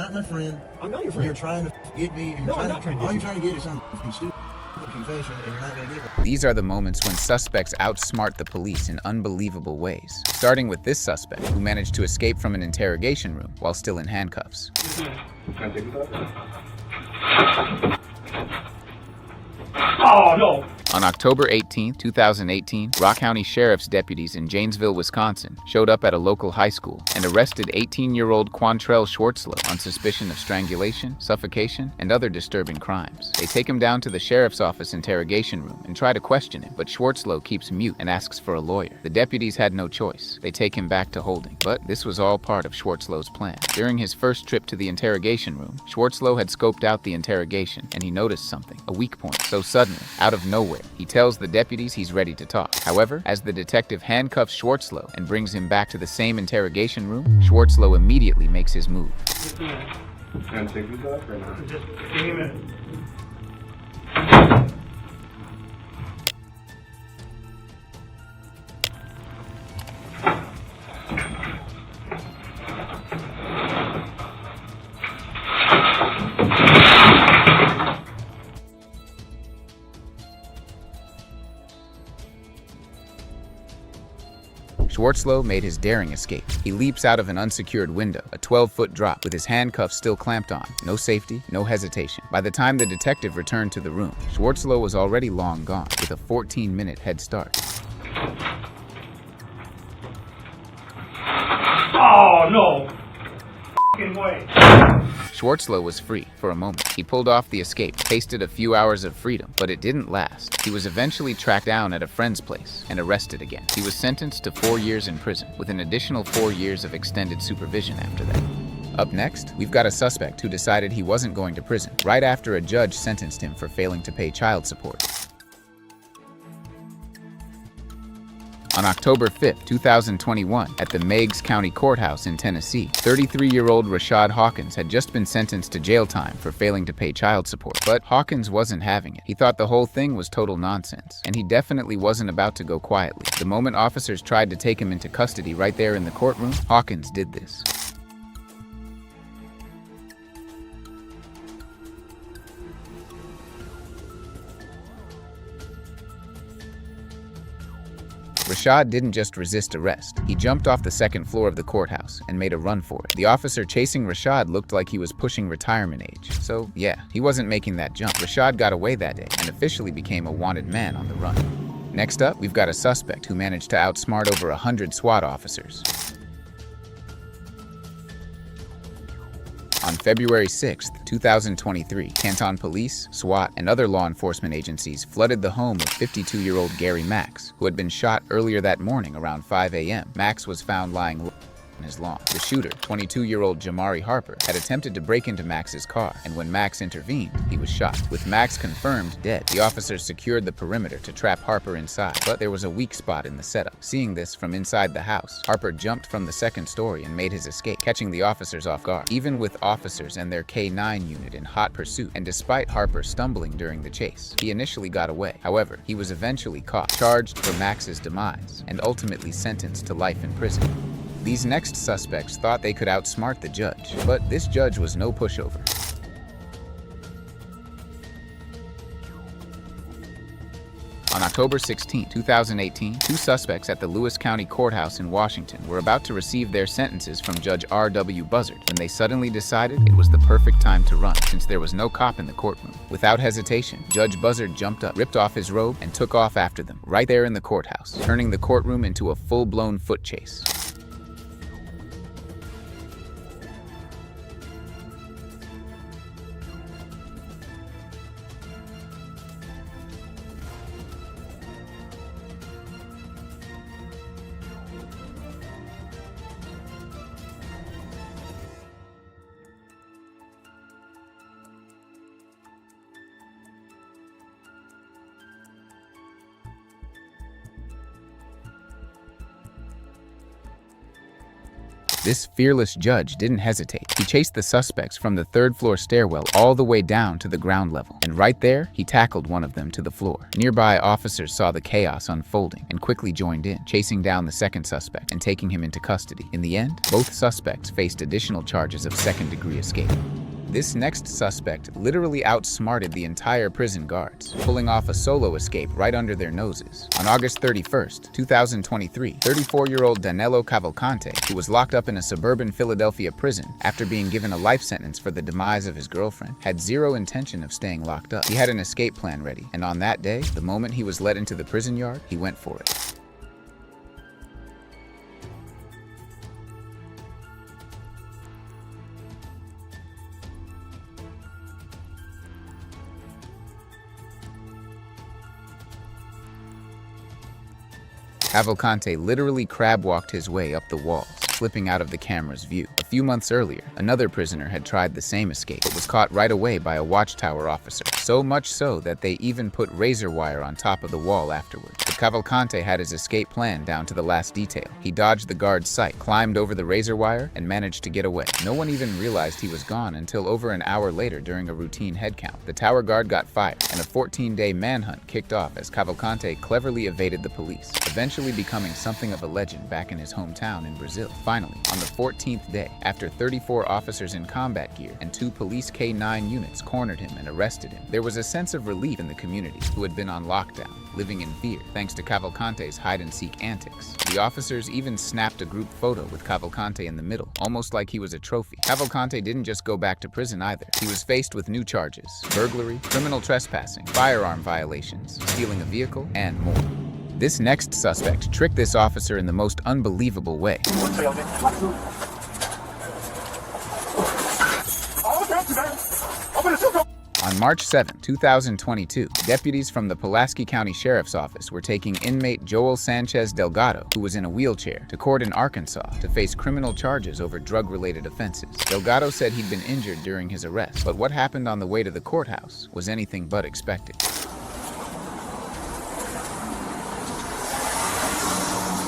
not my friend. I'm not your friend. You're trying to get me. No, I'm not trying to get all you. you're trying to get is some stupid confession, and you're not going to get it. These are the moments when suspects outsmart the police in unbelievable ways. Starting with this suspect, who managed to escape from an interrogation room while still in handcuffs. Can I take this off? Oh, no! On October 18, 2018, Rock County Sheriff's deputies in Janesville, Wisconsin, showed up at a local high school and arrested 18-year-old Quantrell Schwartzlow on suspicion of strangulation, suffocation, and other disturbing crimes. They take him down to the sheriff's office interrogation room and try to question him, but Schwartzlow keeps mute and asks for a lawyer. The deputies had no choice. They take him back to holding. But this was all part of Schwartzlow's plan. During his first trip to the interrogation room, Schwartzlow had scoped out the interrogation, and he noticed something, a weak point. So suddenly, out of nowhere, he tells the deputies he's ready to talk. However, as the detective handcuffs Schwartzlow and brings him back to the same interrogation room, Schwartzlow immediately makes his move. Can I take this off or not? Just give me a minute. Schwartzlow made his daring escape. He leaps out of an unsecured window, a 12-foot drop, with his handcuffs still clamped on. No safety, no hesitation. By the time the detective returned to the room, Schwartzlow was already long gone, with a 14-minute head start. Oh, no! F***ing way! Schwartzlow was free for a moment. He pulled off the escape, tasted a few hours of freedom, but it didn't last. He was eventually tracked down at a friend's place and arrested again. He was sentenced to 4 years in prison, with an additional 4 years of extended supervision after that. Up next, we've got a suspect who decided he wasn't going to prison, right after a judge sentenced him for failing to pay child support. On October 5, 2021, at the Meigs County Courthouse in Tennessee, 33-year-old Rashad Hawkins had just been sentenced to jail time for failing to pay child support. But Hawkins wasn't having it. He thought the whole thing was total nonsense, and he definitely wasn't about to go quietly. The moment officers tried to take him into custody right there in the courtroom, Hawkins did this. Rashad didn't just resist arrest. He jumped off the second floor of the courthouse and made a run for it. The officer chasing Rashad looked like he was pushing retirement age. So yeah, he wasn't making that jump. Rashad got away that day and officially became a wanted man on the run. Next up, we've got a suspect who managed to outsmart over 100 SWAT officers. On February 6, 2023, Canton Police, SWAT, and other law enforcement agencies flooded the home of 52-year-old Gary Max, who had been shot earlier that morning around 5 a.m. Max was found lying on his lawn. The shooter, 22-year-old Jamari Harper, had attempted to break into Max's car, and when Max intervened, he was shot. With Max confirmed dead, the officers secured the perimeter to trap Harper inside, but there was a weak spot in the setup. Seeing this from inside the house, Harper jumped from the second story and made his escape, catching the officers off guard. Even with officers and their K-9 unit in hot pursuit, and despite Harper stumbling during the chase, he initially got away. However, he was eventually caught, charged for Max's demise, and ultimately sentenced to life in prison. These next suspects thought they could outsmart the judge, but this judge was no pushover. On October 16, 2018, two suspects at the Lewis County Courthouse in Washington were about to receive their sentences from Judge R.W. Buzzard when they suddenly decided it was the perfect time to run, since there was no cop in the courtroom. Without hesitation, Judge Buzzard jumped up, ripped off his robe, and took off after them, right there in the courthouse, turning the courtroom into a full-blown foot chase. This fearless judge didn't hesitate. He chased the suspects from the third-floor stairwell all the way down to the ground level. And right there, he tackled one of them to the floor. Nearby officers saw the chaos unfolding and quickly joined in, chasing down the second suspect and taking him into custody. In the end, both suspects faced additional charges of second-degree escape. This next suspect literally outsmarted the entire prison guards, pulling off a solo escape right under their noses. On August 31st, 2023, 34-year-old Danilo Cavalcante, who was locked up in a suburban Philadelphia prison after being given a life sentence for the demise of his girlfriend, had zero intention of staying locked up. He had an escape plan ready, and on that day, the moment he was let into the prison yard, he went for it. Cavalcante literally crab-walked his way up the walls, slipping out of the camera's view. A few months earlier, another prisoner had tried the same escape, but was caught right away by a watchtower officer. So much so that they even put razor wire on top of the wall afterward. But Cavalcante had his escape plan down to the last detail. He dodged the guard's sight, climbed over the razor wire, and managed to get away. No one even realized he was gone until over an hour later during a routine head count. The tower guard got fired, and a 14-day manhunt kicked off as Cavalcante cleverly evaded the police, eventually becoming something of a legend back in his hometown in Brazil. Finally, on the 14th day, after 34 officers in combat gear and 2 police K-9 units cornered him and arrested him, there was a sense of relief in the community, who had been on lockdown, living in fear, thanks to Cavalcante's hide-and-seek antics. The officers even snapped a group photo with Cavalcante in the middle, almost like he was a trophy. Cavalcante didn't just go back to prison either. He was faced with new charges: burglary, criminal trespassing, firearm violations, stealing a vehicle, and more. This next suspect tricked this officer in the most unbelievable way. On March 7, 2022, deputies from the Pulaski County Sheriff's Office were taking inmate Joel Sanchez Delgado, who was in a wheelchair, to court in Arkansas to face criminal charges over drug-related offenses. Delgado said he'd been injured during his arrest, but what happened on the way to the courthouse was anything but expected.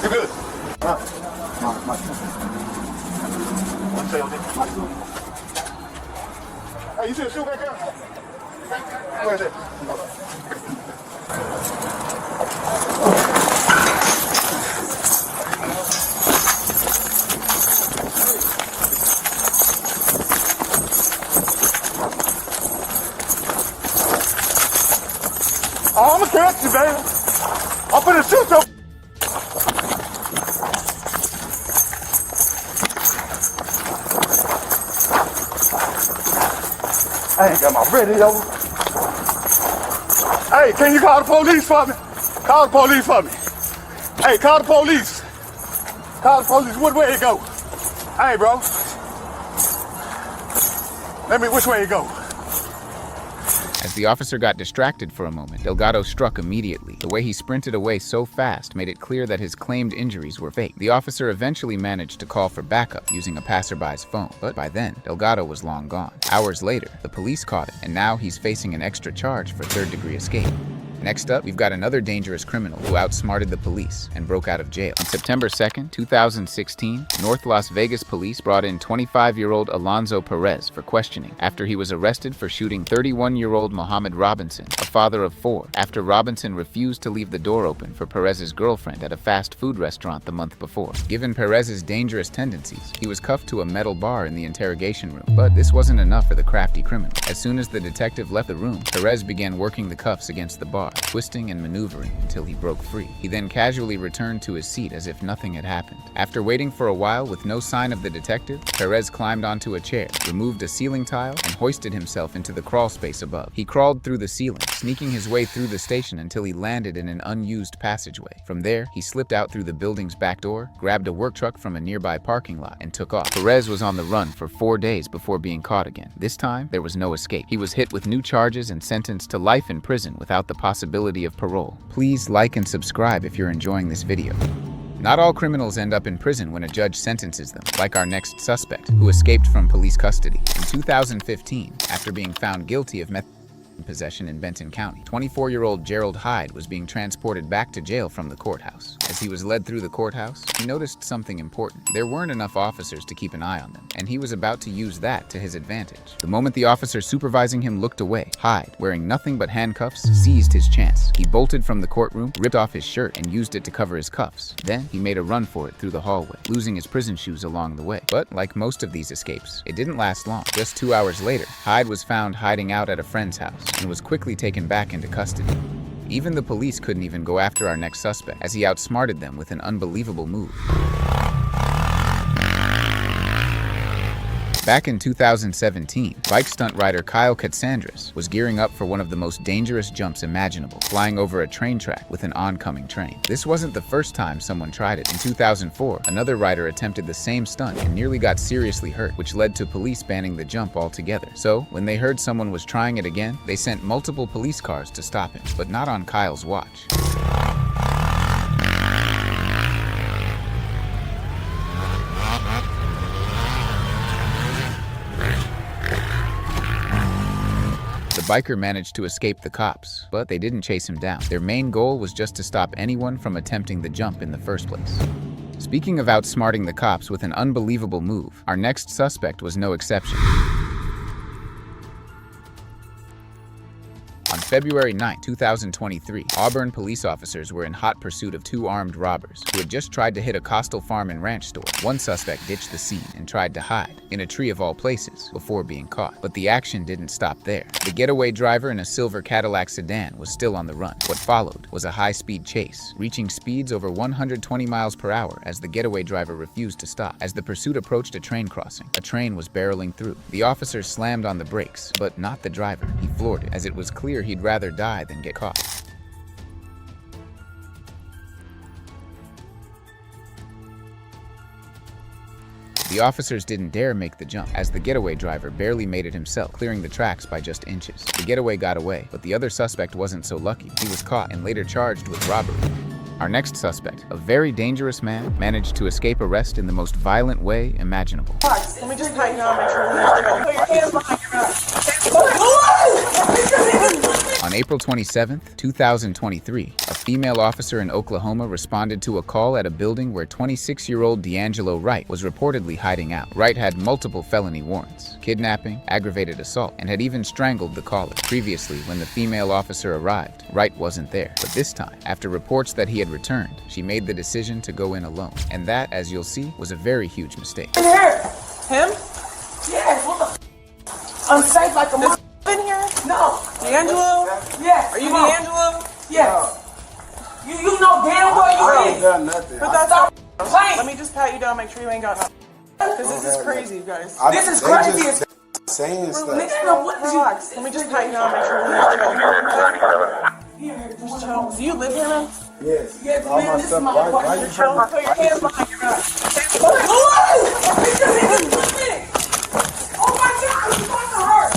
You're good. Hey, you see a shoe back there? Where is it? Oh, I'm gonna catch you, baby. I'm finna shoot you. I ain't got my radio. Hey, can you call the police for me? Call the police for me. Hey, call the police. Call the police. Which way it go? Hey, bro. Which way it go? As the officer got distracted for a moment, Delgado struck immediately. The way he sprinted away so fast made it clear that his claimed injuries were fake. The officer eventually managed to call for backup using a passerby's phone, but by then, Delgado was long gone. Hours later, the police caught him, and now he's facing an extra charge for third-degree escape. Next up, we've got another dangerous criminal who outsmarted the police and broke out of jail. On September 2nd, 2016, North Las Vegas police brought in 25-year-old Alonzo Perez for questioning after he was arrested for shooting 31-year-old Mohammed Robinson, a father of 4, after Robinson refused to leave the door open for Perez's girlfriend at a fast food restaurant the month before. Given Perez's dangerous tendencies, he was cuffed to a metal bar in the interrogation room. But this wasn't enough for the crafty criminal. As soon as the detective left the room, Perez began working the cuffs against the bar, twisting and maneuvering until he broke free. He then casually returned to his seat as if nothing had happened. After waiting for a while with no sign of the detective, Perez climbed onto a chair, removed a ceiling tile, and hoisted himself into the crawl space above. He crawled through the ceiling, sneaking his way through the station until he landed in an unused passageway. From there, he slipped out through the building's back door, grabbed a work truck from a nearby parking lot, and took off. Perez was on the run for 4 days before being caught again. This time, there was no escape. He was hit with new charges and sentenced to life in prison without the possibility of parole. Please like and subscribe if you're enjoying this video. Not all criminals end up in prison when a judge sentences them, like our next suspect, who escaped from police custody. In 2015, after being found guilty of possession in Benton County. 24-year-old Gerald Hyde was being transported back to jail from the courthouse. As he was led through the courthouse, he noticed something important. There weren't enough officers to keep an eye on them, and he was about to use that to his advantage. The moment the officer supervising him looked away, Hyde, wearing nothing but handcuffs, seized his chance. He bolted from the courtroom, ripped off his shirt, and used it to cover his cuffs. Then he made a run for it through the hallway, losing his prison shoes along the way. But like most of these escapes, it didn't last long. Just 2 hours later, Hyde was found hiding out at a friend's house and was quickly taken back into custody. Even the police couldn't even go after our next suspect, as he outsmarted them with an unbelievable move. Back in 2017, bike stunt rider Kyle Katsandris was gearing up for one of the most dangerous jumps imaginable, flying over a train track with an oncoming train. This wasn't the first time someone tried it. In 2004, another rider attempted the same stunt and nearly got seriously hurt, which led to police banning the jump altogether. So, when they heard someone was trying it again, they sent multiple police cars to stop him, but not on Kyle's watch. The biker managed to escape the cops, but they didn't chase him down. Their main goal was just to stop anyone from attempting the jump in the first place. Speaking of outsmarting the cops with an unbelievable move, our next suspect was no exception. On February 9, 2023, Auburn police officers were in hot pursuit of two armed robbers who had just tried to hit a Coastal Farm and Ranch store. One suspect ditched the scene and tried to hide, in a tree of all places, before being caught. But the action didn't stop there. The getaway driver in a silver Cadillac sedan was still on the run. What followed was a high-speed chase, reaching speeds over 120 miles per hour as the getaway driver refused to stop. As the pursuit approached a train crossing, a train was barreling through. The officer slammed on the brakes, but not the driver. He floored it, as it was clear he'd rather die than get caught. The officers didn't dare make the jump, as the getaway driver barely made it himself, clearing the tracks by just inches. The getaway got away, but the other suspect wasn't so lucky. He was caught and later charged with robbery. Our next suspect, a very dangerous man, managed to escape arrest in the most violent way imaginable. Let me just pat you down, make sure you put your hands behind your back. On April 27, 2023, a female officer in Oklahoma responded to a call at a building where 26-year-old D'Angelo Wright was reportedly hiding out. Wright had multiple felony warrants, kidnapping, aggravated assault, and had even strangled the caller. Previously, when the female officer arrived, Wright wasn't there. But this time, after reports that he had returned, she made the decision to go in alone. And that, as you'll see, was a very huge mistake. In here! Him? Yes, what the unsafe like a mother in here? No. D'Angelo? Yes. Are you D'Angelo? Yes. You know damn well you ain't got nothing. But that's all right. Let me just pat you down, make sure you ain't got nothing. Because this is crazy, you guys. This is crazy as saying stuff. Relax. Let me just pat you down, make sure you ain't chill. Do you live here, man? Yes. Yes, All man, my this is stuff. my Why apartment. you trying Put your hands behind your back. Oh my God, it's about to hurt.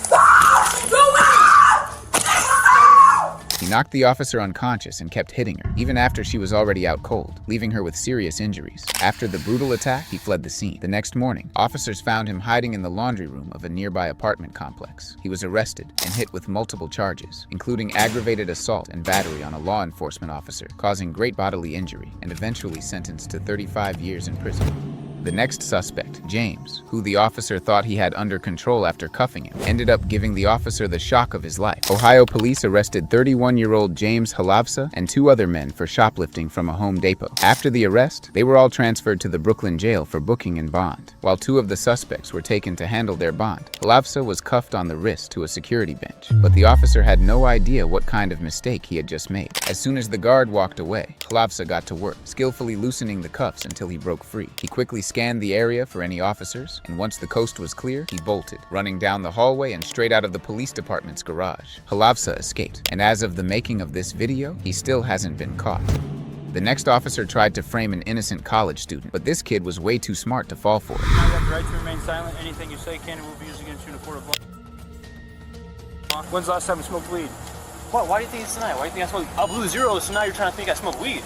Stop! Go back! He knocked the officer unconscious and kept hitting her, even after she was already out cold, leaving her with serious injuries. After the brutal attack, he fled the scene. The next morning, officers found him hiding in the laundry room of a nearby apartment complex. He was arrested and hit with multiple charges, including aggravated assault and battery on a law enforcement officer, causing great bodily injury, and eventually sentenced to 35 years in prison. The next suspect, James, who the officer thought he had under control after cuffing him, ended up giving the officer the shock of his life. Ohio police arrested 31-year-old James Halavsa and two other men for shoplifting from a Home Depot. After the arrest, they were all transferred to the Brooklyn jail for booking and bond. While two of the suspects were taken to handle their bond, Halavsa was cuffed on the wrist to a security bench. But the officer had no idea what kind of mistake he had just made. As soon as the guard walked away, Halavsa got to work, skillfully loosening the cuffs until he broke free. He quickly scanned the area for any officers, and once the coast was clear, he bolted, running down the hallway and straight out of the police department's garage. Halavsa escaped, and as of the making of this video, he still hasn't been caught. The next officer tried to frame an innocent college student, but this kid was way too smart to fall for it. You have the right to remain silent. Anything you say can and will be used against you in a court of law. When's the last time you smoked weed? What? Why do you think it's tonight? Why do you think I smoked? I blew zeros, so now you're trying to think I smoked weed.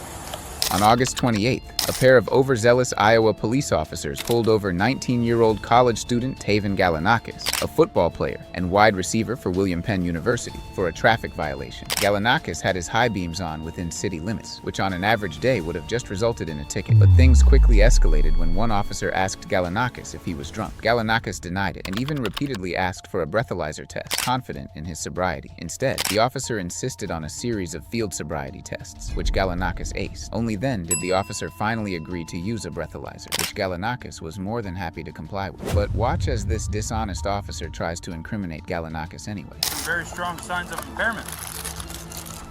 On August 28th, A pair of overzealous Iowa police officers pulled over 19-year-old college student Taven Galanakis, a football player and wide receiver for William Penn University, for a traffic violation. Galanakis had his high beams on within city limits, which on an average day would have just resulted in a ticket. But things quickly escalated when one officer asked Galanakis if he was drunk. Galanakis denied it and even repeatedly asked for a breathalyzer test, confident in his sobriety. Instead, the officer insisted on a series of field sobriety tests, which Galanakis aced. Only then did the officer finally agree to use a breathalyzer, which Galanakis was more than happy to comply with. But watch as this dishonest officer tries to incriminate Galanakis anyway. Some very strong signs of impairment.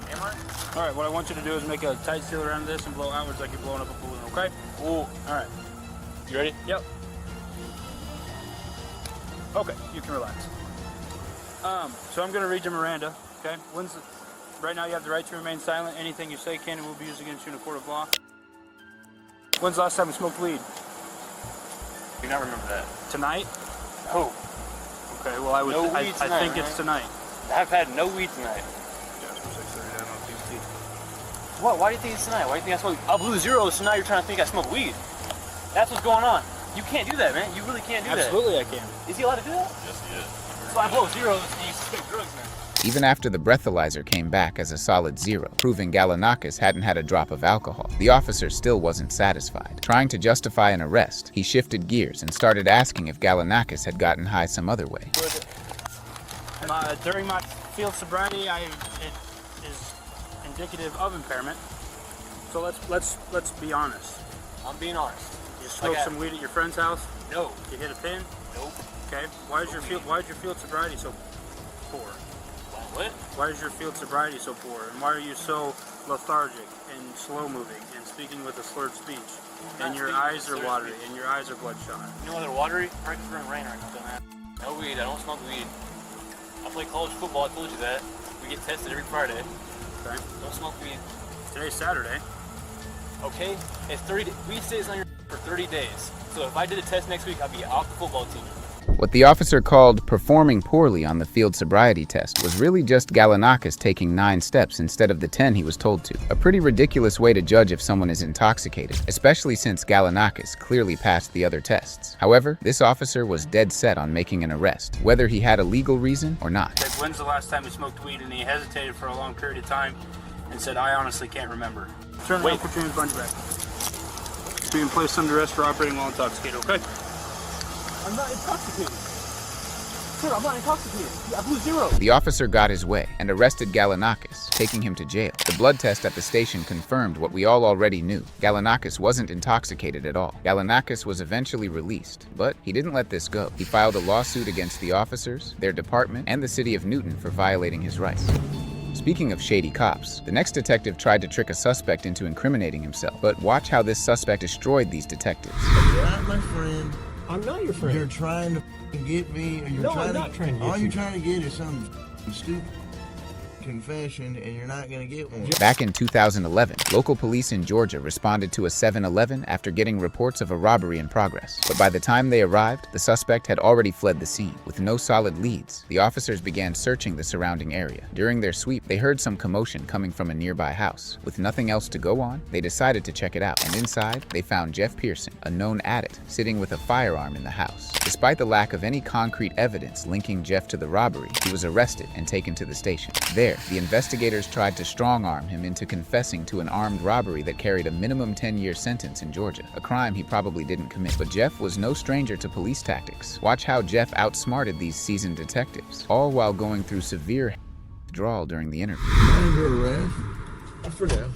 Am I? All right, what I want you to do is make a tight seal around this and blow outwards like you're blowing up a balloon, okay? Ooh. All right. You ready? Yep. Okay, you can relax. So I'm gonna read you Miranda, okay? Right now you have the right to remain silent. Anything you say can and will be used against you in a court of law. When's the last time you smoked weed? Do not remember that. Tonight? Oh. Okay, well I think it's tonight. I've had no weed tonight. What? Why do you think it's tonight? Why do you think I smoke? I blew zeros, so now you're trying to think I smoke weed. That's what's going on. You can't do that, man. You really can't do that. Absolutely I can. Is he allowed to do that? Yes, he is. So I blow zeros and you suspect drugs, man. Even after the breathalyzer came back as a solid 0, proving Galanakis hadn't had a drop of alcohol, the officer still wasn't satisfied. Trying to justify an arrest, he shifted gears and started asking if Galanakis had gotten high some other way. During my field sobriety, it is indicative of impairment. So let's be honest. I'm being honest. You smoked some weed at your friend's house? No. You hit a pin? Nope. Okay. Why is your field sobriety so poor? What? Why is your field sobriety so poor? And why are you so lethargic and slow moving and speaking with a slurred speech? And your eyes are watery and your eyes are bloodshot. You know why they're watery? Right, it's rain right now, dumbass. No weed. I don't smoke weed. I play college football. I told you that. We get tested every Friday. Okay. Don't smoke weed. Today's Saturday. Okay. It's 30. Weed stays on your for 30 days. So if I did a test next week, I'd be off the football team. What the officer called performing poorly on the field sobriety test was really just Galanakis taking 9 steps instead of the 10 he was told to. A pretty ridiculous way to judge if someone is intoxicated, especially since Galanakis clearly passed the other tests. However, this officer was dead set on making an arrest, whether he had a legal reason or not. When's the last time you smoked weed? And he hesitated for a long period of time and said, I honestly can't remember. Turn around, put your hands behind your back. Being placed under arrest for operating while intoxicated, okay? I'm not intoxicated. Sir, I'm not intoxicated. I blew zero. The officer got his way and arrested Galanakis, taking him to jail. The blood test at the station confirmed what we all already knew. Galanakis wasn't intoxicated at all. Galanakis was eventually released, but he didn't let this go. He filed a lawsuit against the officers, their department, and the city of Newton for violating his rights. Speaking of shady cops, the next detective tried to trick a suspect into incriminating himself, but watch how this suspect destroyed these detectives. You're not my friend. I'm not your friend. You're trying to get me, or you're No, trying I'm not trying to get all you. you're trying to get is some stupid confession, and you're not going to get one. Back in 2011, local police in Georgia responded to a 7-Eleven after getting reports of a robbery in progress. But by the time they arrived, the suspect had already fled the scene. With no solid leads, the officers began searching the surrounding area. During their sweep, they heard some commotion coming from a nearby house. With nothing else to go on, they decided to check it out. And inside, they found Jeff Pearson, a known addict, sitting with a firearm in the house. Despite the lack of any concrete evidence linking Jeff to the robbery, he was arrested and taken to the station. There, the investigators tried to strong-arm him into confessing to an armed robbery that carried a minimum 10-year sentence in Georgia, a crime he probably didn't commit. But Jeff was no stranger to police tactics. Watch how Jeff outsmarted these seasoned detectives, all while going through severe withdrawal during the interview. I'm under arrest. For now.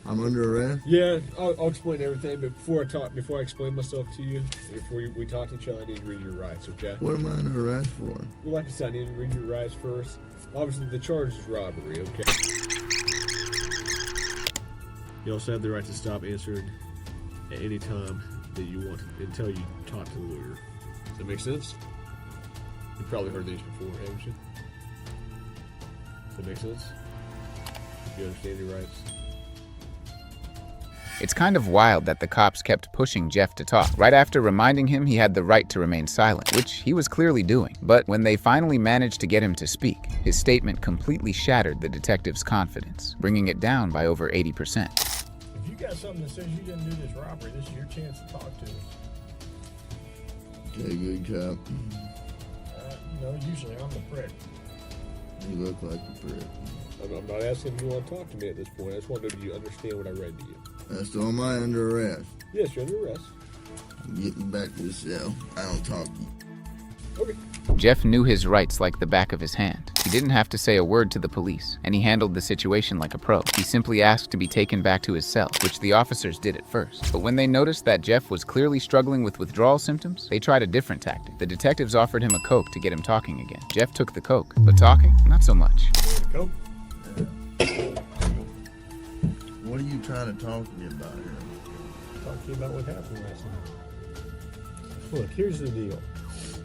I'm under arrest. Yeah, I'll explain everything, but before I explain myself to you, before we talk to each other, I need to read your rights, okay? What am I under arrest for? Well, like I said, I need to read your rights first. Obviously, the charge is robbery, okay? You also have the right to stop answering at any time that you want until you talk to the lawyer. Does that make sense? You've probably heard these before, haven't you? Does that make sense? You understand your rights? It's kind of wild that the cops kept pushing Jeff to talk, right after reminding him he had the right to remain silent, which he was clearly doing. But when they finally managed to get him to speak, his statement completely shattered the detective's confidence, bringing it down by over 80%. If you got something that says you didn't do this robbery, this is your chance to talk to us. Okay, good cop. No, usually I'm the prick. You look like a prick. I'm not asking if you want to talk to me at this point. I just want to know, do you understand what I read to you? So am I under arrest? Yes, you're under arrest. Get me back to the cell. I don't talk to you. Okay. Jeff knew his rights like the back of his hand. He didn't have to say a word to the police, and he handled the situation like a pro. He simply asked to be taken back to his cell, which the officers did at first. But when they noticed that Jeff was clearly struggling with withdrawal symptoms, they tried a different tactic. The detectives offered him a Coke to get him talking again. Jeff took the Coke, but talking, not so much. Coke? What are you trying to talk to me about here? Talk to you about what happened last night. Look, here's the deal.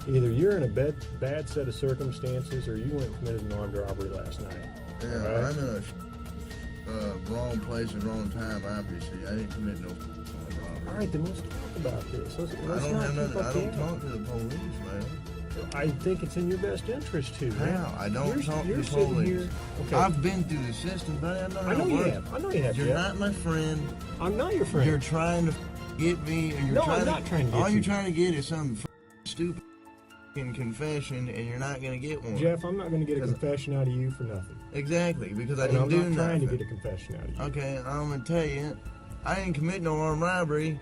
Either you're in a bad set of circumstances or you went and committed an armed robbery last night. Yeah, right? I'm in a wrong place and wrong time, obviously. I didn't commit no robbery. All right, then let's talk about this. Let's I don't not have keep nothing. up I the don't act. talk to the police, man. I think it's in your best interest to. Man. How? I don't talk to you're the sitting police. here. Okay. I've been through the system, buddy. I know how I know it you works. have. I know you have. You're Jeff. not my friend. I'm not your friend. You're trying to get me, and you're No, trying I'm not trying to get all you. you're trying to get is some stupid confession, and you're not going to get one. Jeff, I'm not going to get a confession out of you for nothing. Exactly, because I And didn't I'm do not nothing. trying to get a confession out of you. Okay, I'm going to tell you, I didn't commit no armed robbery,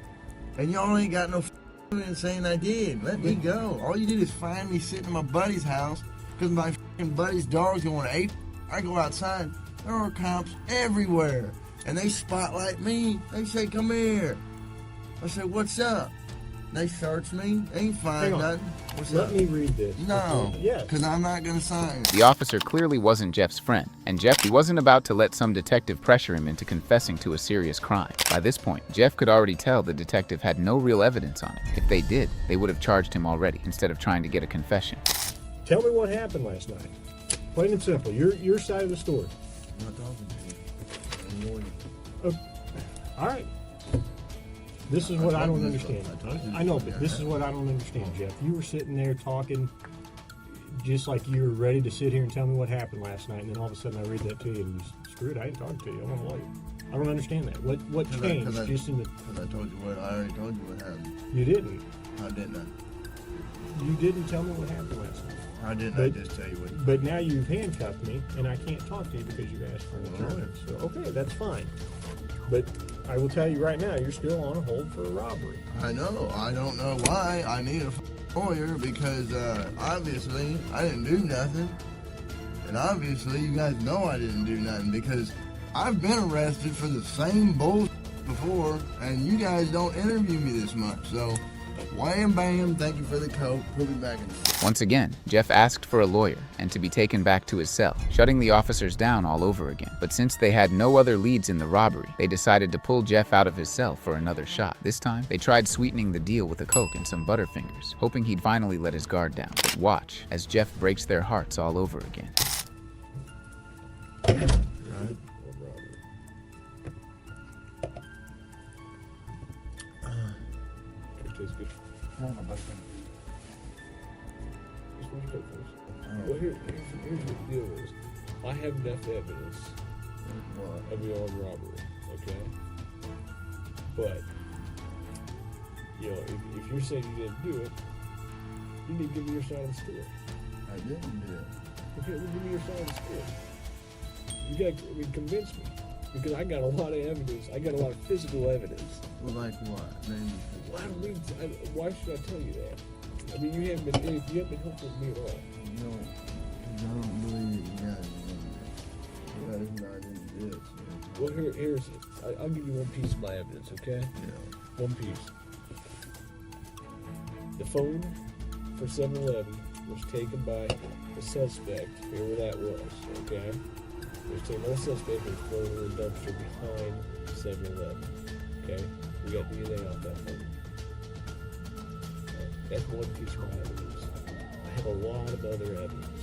and y'all ain't got no in saying I did. Let me go. All you did is find me sitting in my buddy's house because my buddy's dog's going ape. I go outside, there are cops everywhere, and they spotlight me. They say, "Come here." I said, "What's up?" They search me. They ain't find Hang on. nothing. What's Let up? me read this. No, Yes. because I'm not going to sign it. The officer clearly wasn't Jeff's friend, and he wasn't about to let some detective pressure him into confessing to a serious crime. By this point, Jeff could already tell the detective had no real evidence on him. If they did, they would have charged him already, instead of trying to get a confession. Tell me what happened last night. Plain and simple. Your side of the story. I'm not talking to you. I'm ignoring you. All right. This is what I don't understand. told you I know, this. but this is what I don't understand, Jeff. You were sitting there talking just like you were ready to sit here and tell me what happened last night, and then all of a sudden I read that to you and you screw it, I ain't talking to you. I want to lawyer. I don't understand that. What changed just in the... Because I told you what, I already told you what happened. You didn't. How didn't I? You didn't tell me what happened last night. How didn't I just tell you what? But now you've handcuffed me, and I can't talk to you because you asked for an attorney. So, okay, that's fine. But I will tell you right now, you're still on a hold for a robbery. I know. I don't know why. I need a lawyer because obviously I didn't do nothing. And obviously you guys know I didn't do nothing because I've been arrested for the same bullshit before, and you guys don't interview me this much. So, wham bam, thank you for the coke. Put me back in. Once again, Jeff asked for a lawyer and to be taken back to his cell, shutting the officers down all over again. But since they had no other leads in the robbery, they decided to pull Jeff out of his cell for another shot. This time, they tried sweetening the deal with a Coke and some Butterfingers, hoping he'd finally let his guard down. But watch as Jeff breaks their hearts all over again. Right? Tastes good. Well, here's what the deal is. I have enough evidence of the armed robbery, okay? But, you know, if you're saying you didn't do it, you need to give me your side of the story. I didn't do it. Okay, well, give me your side of the story. You got to convince me. Because I got a lot of evidence. I got a lot of physical evidence. Well, like what? Maybe. Why should I tell you that? I mean, you haven't been helping me at all. You don't believe you guys didn't do it. Well, here's it. I'll give you one piece of my evidence, okay? Yeah. One piece. The phone for 7-Eleven was taken by the suspect. Here where that was, okay? It was taken by the suspect and thrown in the dumpster behind 7-Eleven. Okay? We got DNA off that phone. That's one piece of my evidence. I have a lot of other evidence.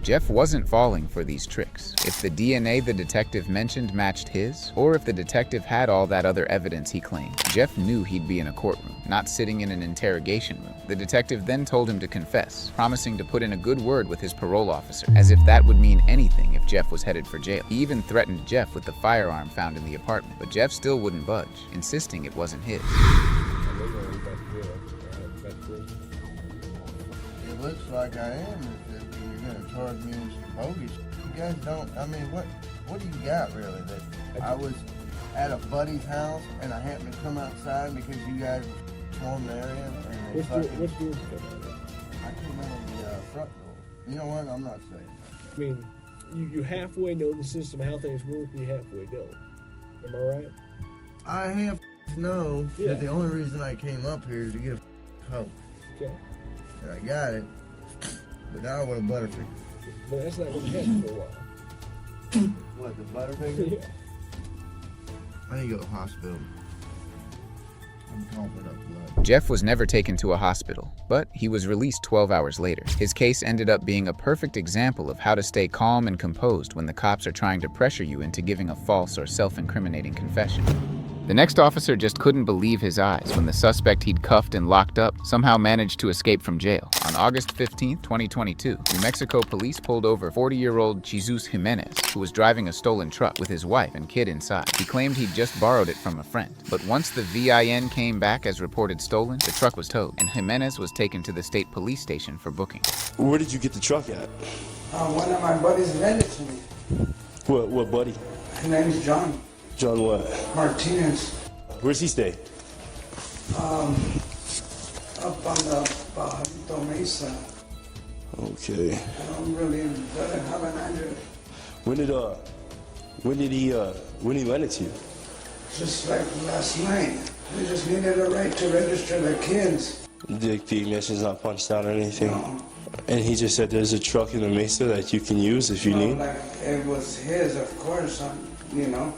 Jeff wasn't falling for these tricks. If the DNA the detective mentioned matched his, or if the detective had all that other evidence he claimed, Jeff knew he'd be in a courtroom, not sitting in an interrogation room. The detective then told him to confess, promising to put in a good word with his parole officer, as if that would mean anything if Jeff was headed for jail. He even threatened Jeff with the firearm found in the apartment, but Jeff still wouldn't budge, insisting it wasn't his. It looks like I am. If you're going to charge me with some bogus. You guys don't, I mean, what do you got really? That I was at a buddy's house and I happened to come outside because you guys were swarming the area and they fucking... What's yours come out of? I came out of the front door. You know what? I'm not saying that. I mean, you halfway know the system, how things work, you halfway don't. Am I right? I have to know that the only reason I came up here is to get a hoe. Okay. And I got it, but now I want a Butterfinger. But that's not what you had for a while. What, the Butterfinger? Yeah. I need to go to the hospital. I'm coughing up blood. Jeff was never taken to a hospital, but he was released 12 hours later. His case ended up being a perfect example of how to stay calm and composed when the cops are trying to pressure you into giving a false or self-incriminating confession. The next officer just couldn't believe his eyes when the suspect he'd cuffed and locked up somehow managed to escape from jail. On August 15, 2022, New Mexico police pulled over 40-year-old Jesus Jimenez, who was driving a stolen truck with his wife and kid inside. He claimed he'd just borrowed it from a friend. But once the VIN came back as reported stolen, the truck was towed, and Jimenez was taken to the state police station for booking. Where did you get the truck at? One of my buddies lent it to me. What buddy? His name's John. John what? Martinez. Where's he stay? Up on the Bajito Mesa. Okay. I don't really have an address. When he lend it to you? Just like last night. We just needed a right to register the kids. The ignition's not punched out or anything? No. And he just said there's a truck in the Mesa that you can use if you need? Like it was his, of course, you know.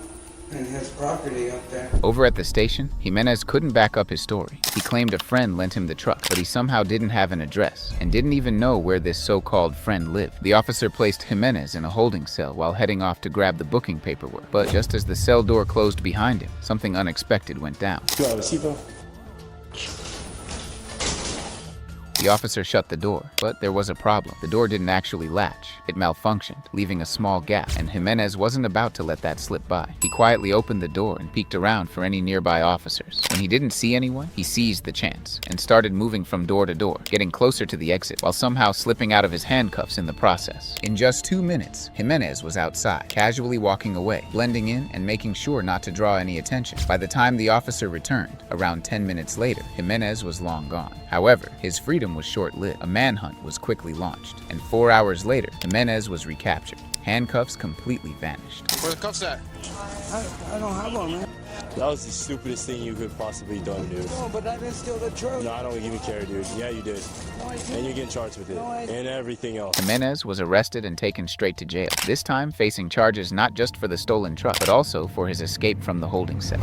And his property up there. Over at the station, Jimenez couldn't back up his story. He claimed a friend lent him the truck, but he somehow didn't have an address and didn't even know where this so-called friend lived. The officer placed Jimenez in a holding cell while heading off to grab the booking paperwork. But just as the cell door closed behind him, something unexpected went down. You have a seatbelt? The officer shut the door, but there was a problem. The door didn't actually latch. It malfunctioned, leaving a small gap, and Jimenez wasn't about to let that slip by. He quietly opened the door and peeked around for any nearby officers. When he didn't see anyone, he seized the chance and started moving from door to door, getting closer to the exit while somehow slipping out of his handcuffs in the process. In just 2 minutes, Jimenez was outside, casually walking away, blending in and making sure not to draw any attention. By the time the officer returned, around 10 minutes later, Jimenez was long gone. However, his freedom was short-lived. A manhunt was quickly launched, and 4 hours later, Jimenez was recaptured. Handcuffs completely vanished. Where the cuffs at? I don't have one, man. That was the stupidest thing you could possibly done, dude. No, but I didn't steal the truck. No, I don't even care, dude. Yeah, you did. No, I didn't. And you're getting charged with it. No, I didn't. And everything else. Jimenez was arrested and taken straight to jail, this time facing charges not just for the stolen truck, but also for his escape from the holding cell.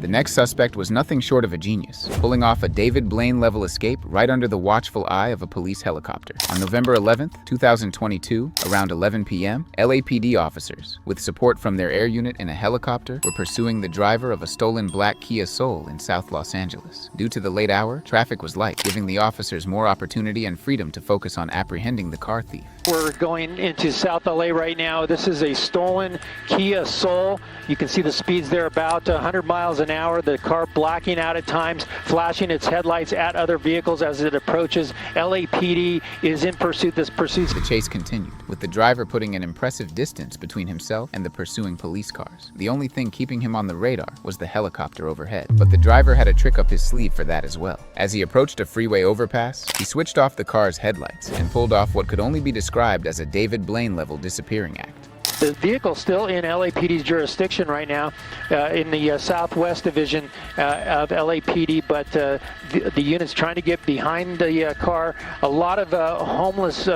The next suspect was nothing short of a genius, pulling off a David Blaine-level escape right under the watchful eye of a police helicopter. On November 11th, 2022, around 11 p.m., LAPD officers, with support from their air unit in a helicopter, were pursuing the driver of a stolen black Kia Soul in South Los Angeles. Due to the late hour, traffic was light, giving the officers more opportunity and freedom to focus on apprehending the car thief. We're going into South LA right now. This is a stolen Kia Soul. You can see the speeds there about 100 miles an hour. The car blacking out at times, flashing its headlights at other vehicles as it approaches. LAPD is in pursuit. This pursuit. The chase continued, with the driver putting an impressive distance between himself and the pursuing police cars. The only thing keeping him on the radar was the helicopter overhead. But the driver had a trick up his sleeve for that as well. As he approached a freeway overpass, he switched off the car's headlights and pulled off what could only be described as a David Blaine-level disappearing act. The vehicle still in LAPD's jurisdiction right now in the Southwest Division of LAPD, but the unit's trying to get behind the car. A lot of homeless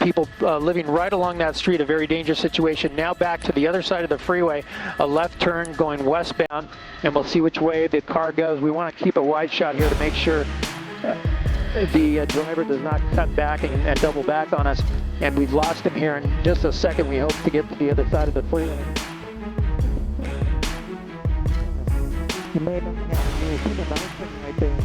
people living right along that street, a very dangerous situation. Now back to the other side of the freeway, a left turn going westbound, and we'll see which way the car goes. We want to keep a wide shot here to make sure. the driver does not cut back and double back on us, and we've lost him here in just a second. We hope to get to the other side of the freeway. You may not have seen the mountain right there.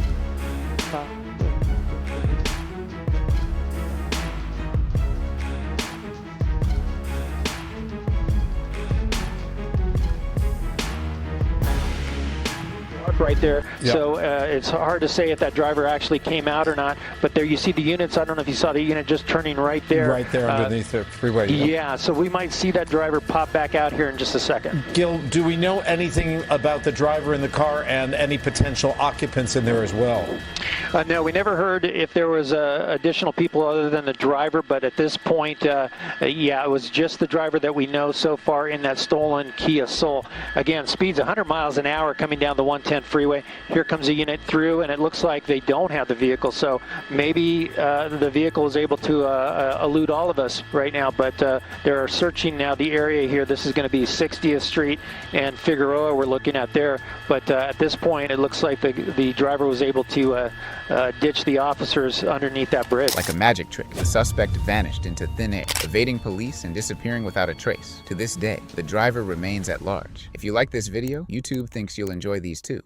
Right there. Yep. So it's hard to say if that driver actually came out or not, but there you see the units. I don't know if you saw the unit just turning right there. Right there underneath the freeway. Yeah, so we might see that driver pop back out here in just a second. Gil, do we know anything about the driver in the car and any potential occupants in there as well? No, we never heard if there was additional people other than the driver, but at this point, yeah, it was just the driver that we know so far in that stolen Kia Soul. Again, speeds 100 miles an hour coming down the 110 freeway. Here comes a unit through, and it looks like they don't have the vehicle, so maybe the vehicle is able to elude all of us right now, but they're searching now the area here. This is going to be 60th Street and Figueroa we're looking at there, but at this point it looks like the driver was able to ditch the officers underneath that bridge. Like a magic trick, the suspect vanished into thin air, evading police and disappearing without a trace. To this day, the driver remains at large. If you like this video, YouTube thinks you'll enjoy these too.